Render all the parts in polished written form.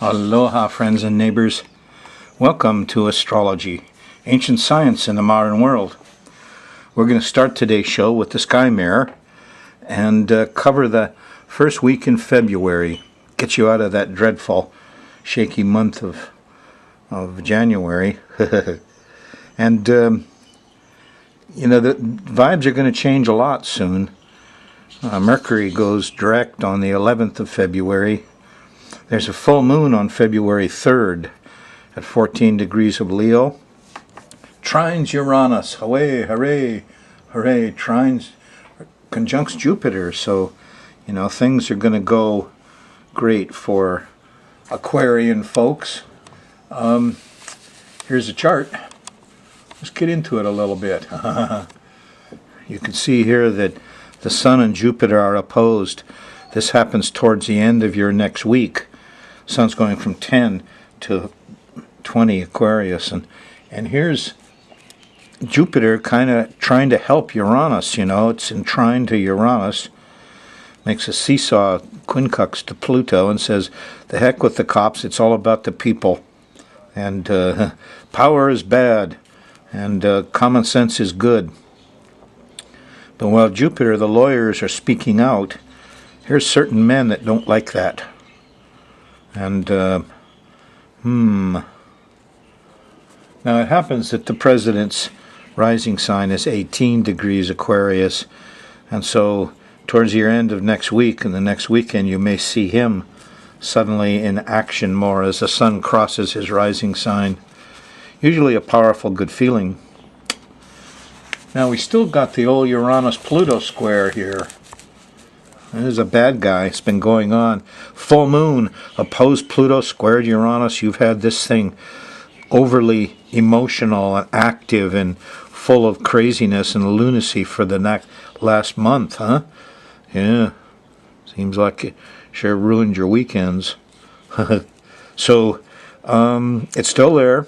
Aloha, friends and neighbors. Welcome to Astrology, Ancient Science in the Modern World. We're going to start today's show with the Sky Mirror and cover the first week in February. Get you out of that dreadful, shaky month of January. And, the vibes are going to change a lot soon. Mercury goes direct on the 11th of February. There's a full moon on February 3rd at 14 degrees of Leo. Trines Uranus. Hooray, hooray, hooray. Trines conjuncts Jupiter. So, things are going to go great for Aquarian folks. Here's a chart. Let's get into it a little bit. You can see here that the Sun and Jupiter are opposed. This happens towards the end of your next week. Sun's going from 10 to 20 Aquarius. And here's Jupiter kind of trying to help Uranus. It's in trine to Uranus. Makes a seesaw quincux to Pluto and says, the heck with the cops, it's all about the people. And power is bad. And common sense is good. But while Jupiter, the lawyers, are speaking out, here's certain men that don't like that. And, Now it happens that the president's rising sign is 18 degrees Aquarius. And so towards the end of next week and the next weekend, you may see him suddenly in action more as the sun crosses his rising sign. Usually a powerful, good feeling. Now we still got the old Uranus-Pluto square here. There's a bad guy. It's been going on. Full moon, opposed Pluto, squared Uranus. You've had this thing overly emotional and active and full of craziness and lunacy for the last month, huh? Yeah. Seems like it sure ruined your weekends. So, it's still there.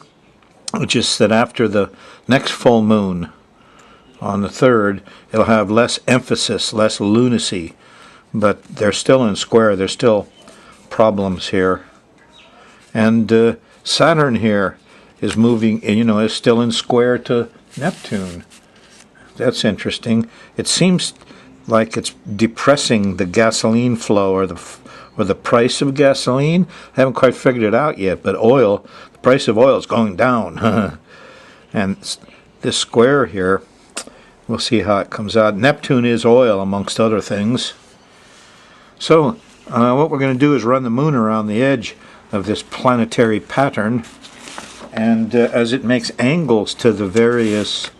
Just that after the next full moon on the 3rd, it'll have less emphasis, less lunacy. But they're still in square. There's still problems here. And Saturn here is moving, is still in square to Neptune. That's interesting. It seems like it's depressing the gasoline flow or the price of gasoline. I haven't quite figured it out yet, but the price of oil is going down. And this square here, we'll see how it comes out. Neptune is oil, amongst other things. So, what we're going to do is run the moon around the edge of this planetary pattern, and as it makes angles to the various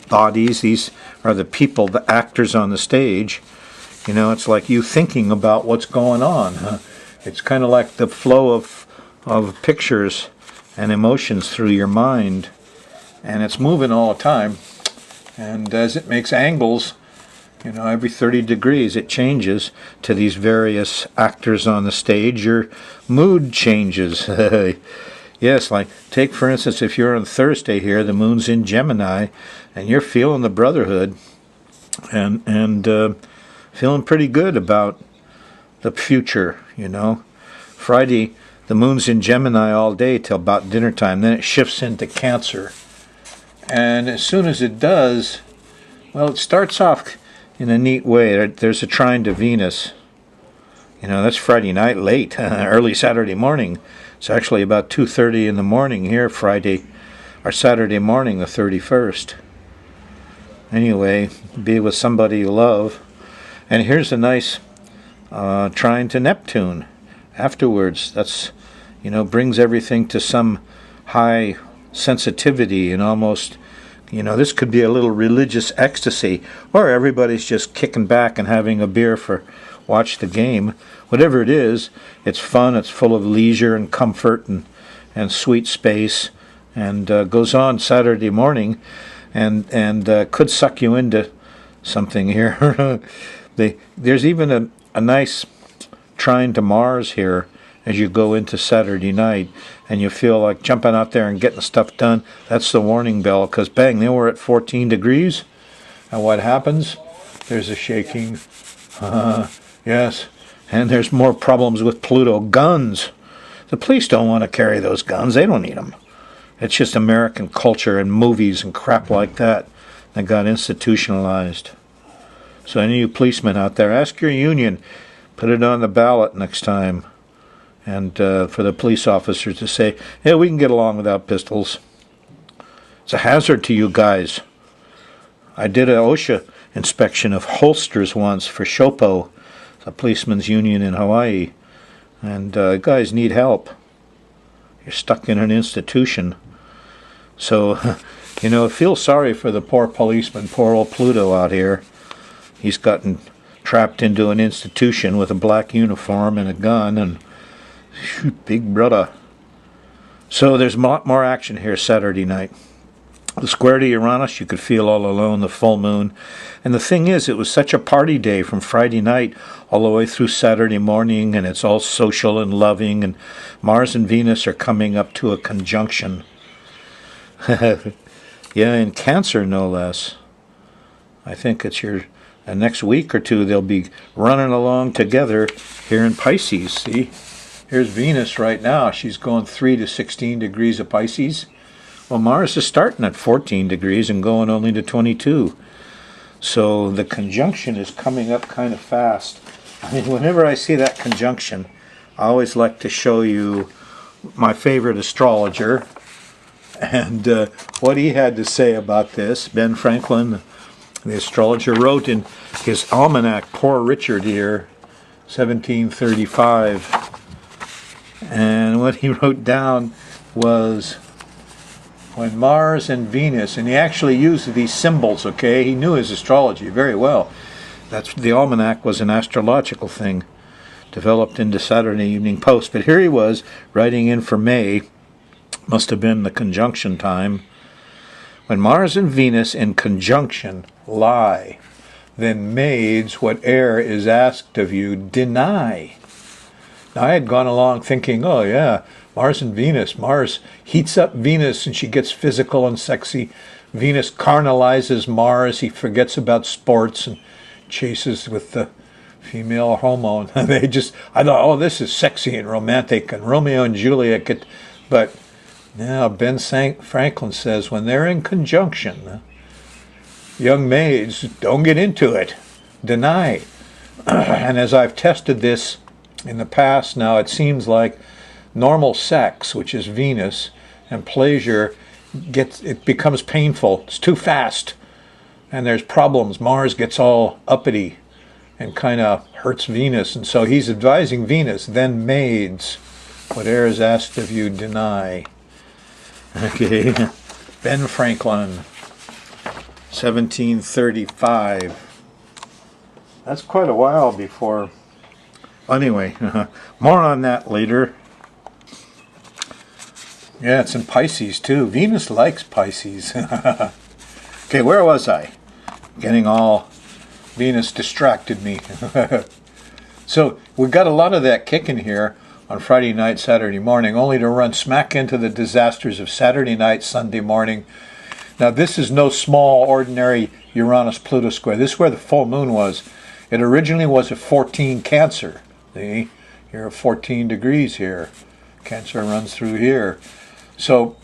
bodies, these are the people, the actors on the stage, it's like you thinking about what's going on. It's kind of like the flow of pictures and emotions through your mind, and it's moving all the time, and as it makes angles, every 30 degrees it changes to these various actors on the stage. Your mood changes. Yes, like take for instance, if you're on Thursday here, the moon's in Gemini, and you're feeling the brotherhood, and feeling pretty good about the future. Friday, the moon's in Gemini all day till about dinner time. Then it shifts into Cancer, and as soon as it does, well, it starts off in a neat way. There's a trine to Venus. That's Friday night late, early Saturday morning. It's actually about 2:30 in the morning here, Friday, or Saturday morning, the 31st. Anyway, be with somebody you love. And here's a nice trine to Neptune afterwards. That's, brings everything to some high sensitivity and almost, this could be a little religious ecstasy, or everybody's just kicking back and having a beer for watch the game. Whatever it is, it's fun, it's full of leisure and comfort and sweet space, and goes on Saturday morning, and could suck you into something here. There's even a nice trine to Mars here as you go into Saturday night, and you feel like jumping out there and getting stuff done. That's the warning bell, because bang, they were at 14 degrees, and what happens? There's a shaking. Yes, and there's more problems with Pluto. Guns. The police don't want to carry those guns. They don't need them. It's just American culture and movies and crap like that that got institutionalized. So any of you policemen out there, ask your union, put it on the ballot next time, and for the police officers to say, yeah, we can get along without pistols. It's a hazard to you guys. I did an OSHA inspection of holsters once for SHOPO, a policeman's union in Hawaii, and guys need help. You're stuck in an institution. So, feel sorry for the poor policeman, poor old Pluto out here. He's gotten trapped into an institution with a black uniform and a gun, and shoot, big brother. So there's a lot more action here Saturday night. The square to Uranus, you could feel all alone, the full moon. And the thing is, it was such a party day from Friday night all the way through Saturday morning, and it's all social and loving, and Mars and Venus are coming up to a conjunction. Yeah, in Cancer, no less. I think it's your next week or two, they'll be running along together here in Pisces. See, here's Venus right now. She's going 3 to 16 degrees of Pisces. Well, Mars is starting at 14 degrees and going only to 22. So the conjunction is coming up kind of fast. I mean, whenever I see that conjunction, I always like to show you my favorite astrologer and what he had to say about this. Ben Franklin, the astrologer, wrote in his almanac, Poor Richard here, 1735. And what he wrote down was, when Mars and Venus, and he actually used these symbols, okay? He knew his astrology very well. The almanac was an astrological thing developed into Saturday Evening Post. But here he was writing in for May, must have been the conjunction time. When Mars and Venus in conjunction lie, then maids, whate'er is asked of you, deny. Now I had gone along thinking, oh yeah, Mars and Venus. Mars heats up Venus and she gets physical and sexy. Venus carnalizes Mars. He forgets about sports and chases with the female hormone. I thought, oh, this is sexy and romantic and Romeo and Juliet. But now Ben Franklin says when they're in conjunction, young maids, don't get into it. Deny. And as I've tested this in the past, now it seems like normal sex, which is Venus, and pleasure, it becomes painful. It's too fast. And there's problems. Mars gets all uppity and kind of hurts Venus. And so he's advising Venus, then maids, whate'er is asked of you, deny. Okay. Ben Franklin, 1735. That's quite a while before. Anyway, more on that later. Yeah, it's in Pisces too. Venus likes Pisces. Okay, where was I? Getting all Venus distracted me. So we got a lot of that kicking here on Friday night, Saturday morning, only to run smack into the disasters of Saturday night, Sunday morning. Now this is no small, ordinary Uranus-Pluto square. This is where the full moon was. It originally was a 14 Cancer. See, you're at 14 degrees here. Cancer runs through here. So,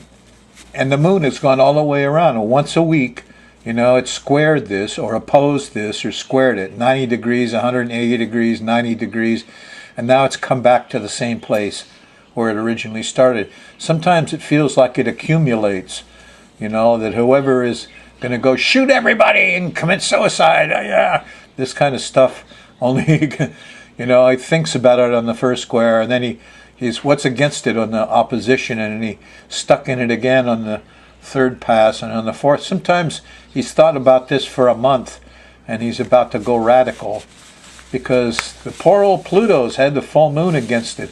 and the moon has gone all the way around. Once a week, it squared this or opposed this or squared it. 90 degrees, 180 degrees, 90 degrees. And now it's come back to the same place where it originally started. Sometimes it feels like it accumulates. That whoever is going to go shoot everybody and commit suicide. Yeah, this kind of stuff only, he thinks about it on the first square and then he's what's against it on the opposition, and he stuck in it again on the third pass and on the fourth. Sometimes he's thought about this for a month and he's about to go radical because the poor old Pluto's had the full moon against it.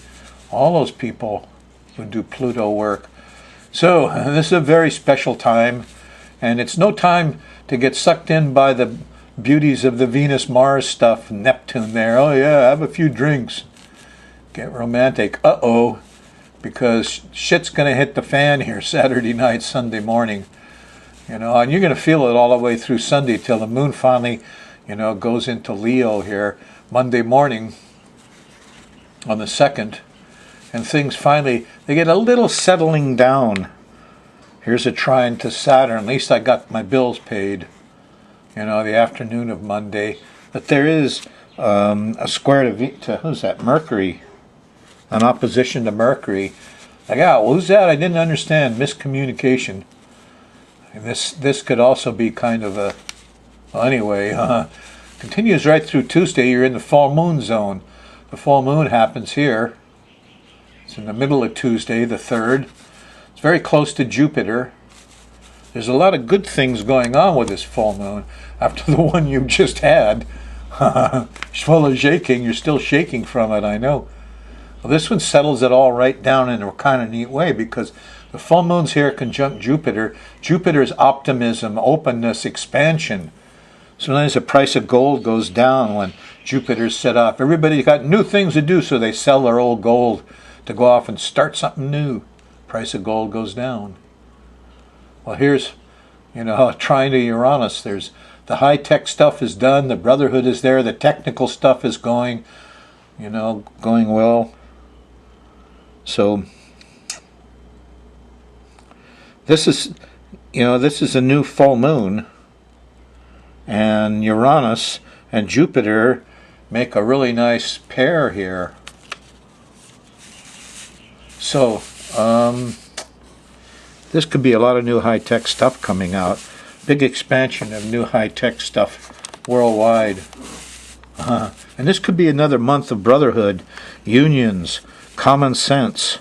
All those people who do Pluto work. So this is a very special time, and it's no time to get sucked in by the beauties of the Venus-Mars stuff, Neptune there. Oh yeah, have a few drinks. Get romantic. Uh-oh. Because shit's going to hit the fan here Saturday night, Sunday morning. And you're going to feel it all the way through Sunday till the moon finally, goes into Leo here Monday morning on the 2nd. and things finally, they get a little settling down. Here's a trine to Saturn. At least I got my bills paid, the afternoon of Monday. But there is a square to who's that? Mercury. An opposition to Mercury. Who's that? I didn't understand. Miscommunication. And this could also be kind of a... Well, anyway, continues right through Tuesday. You're in the full moon zone. The full moon happens here. It's in the middle of Tuesday, the 3rd. It's very close to Jupiter. There's a lot of good things going on with this full moon. After the one you just had, it's full of shaking. You're still shaking from it, I know. Well, this one settles it all right down in a kind of neat way, because the full moon's here conjunct Jupiter. Jupiter's optimism, openness, expansion. Sometimes the price of gold goes down when Jupiter's set off. Everybody's got new things to do, so they sell their old gold to go off and start something new. Price of gold goes down. Well, here's, trine to Uranus. There's the high-tech stuff is done. The Brotherhood is there. The technical stuff is going, going well. So this is, this is a new full moon, and Uranus and Jupiter make a really nice pair here. So this could be a lot of new high-tech stuff coming out. Big expansion of new high-tech stuff worldwide. And this could be another month of brotherhood, unions, common sense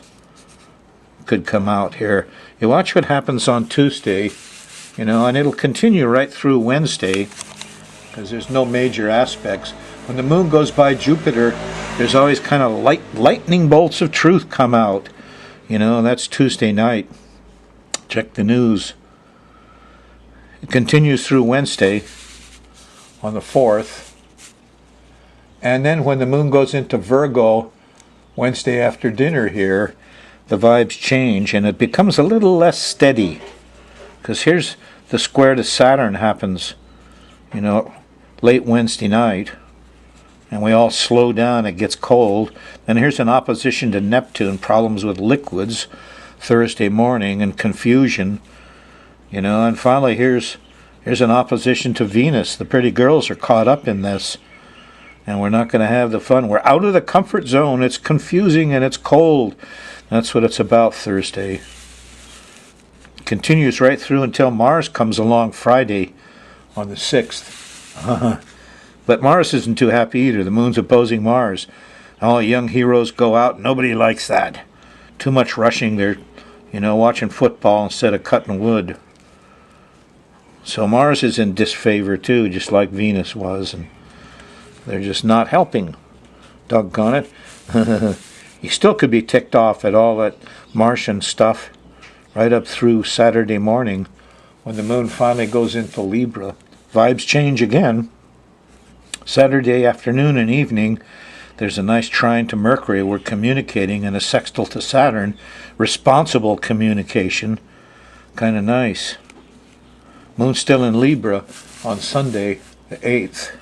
could come out here. You watch what happens on Tuesday, and it'll continue right through Wednesday, because there's no major aspects. When the moon goes by Jupiter, there's always kind of lightning bolts of truth come out. That's Tuesday night. Check the news. It continues through Wednesday on the 4th. And then when the moon goes into Virgo, Wednesday after dinner here, the vibes change and it becomes a little less steady. Because here's the square to Saturn happens, late Wednesday night. And we all slow down, it gets cold. And here's an opposition to Neptune, problems with liquids, Thursday morning, and confusion. And finally here's an opposition to Venus. The pretty girls are caught up in this. And we're not going to have the fun. We're out of the comfort zone. It's confusing and it's cold. That's what it's about Thursday. It continues right through until Mars comes along Friday on the 6th. But Mars isn't too happy either. The moon's opposing Mars. All young heroes go out. Nobody likes that. Too much rushing. They're, watching football instead of cutting wood. So Mars is in disfavor too, just like Venus was. And they're just not helping. Doggone it. You still could be ticked off at all that Martian stuff right up through Saturday morning when the moon finally goes into Libra. Vibes change again. Saturday afternoon and evening, there's a nice trine to Mercury. We're communicating, and a sextile to Saturn. Responsible communication. Kind of nice. Moon's still in Libra on Sunday, the 8th.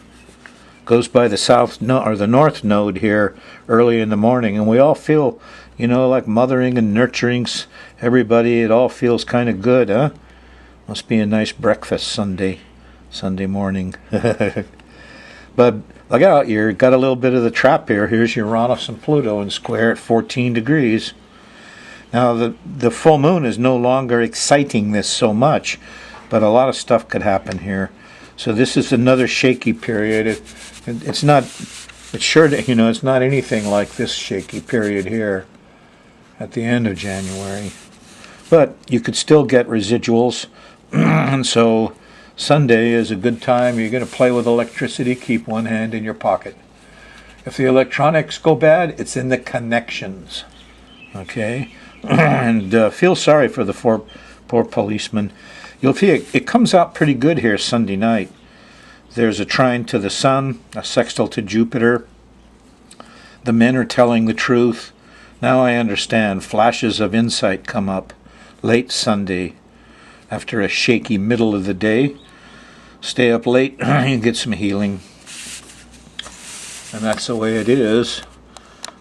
Goes by the north node here early in the morning, and we all feel, like mothering and nurturing everybody. It all feels kind of good, huh? Must be a nice breakfast Sunday morning. But look out, you got a little bit of the trap here. Here's Uranus and Pluto in square at 14 degrees. Now the full moon is no longer exciting this so much, but a lot of stuff could happen here. So this is another shaky period. It's not anything like this shaky period here at the end of January. But you could still get residuals. And so Sunday is a good time. You're going to play with electricity. Keep one hand in your pocket. If the electronics go bad, it's in the connections. Okay? And feel sorry for the poor policeman. You'll see it comes out pretty good here Sunday night. There's a trine to the Sun, a sextile to Jupiter. The men are telling the truth. Now I understand. Flashes of insight come up late Sunday after a shaky middle of the day. Stay up late and get some healing. And that's the way it is.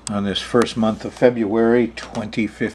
on this first month of February 2015.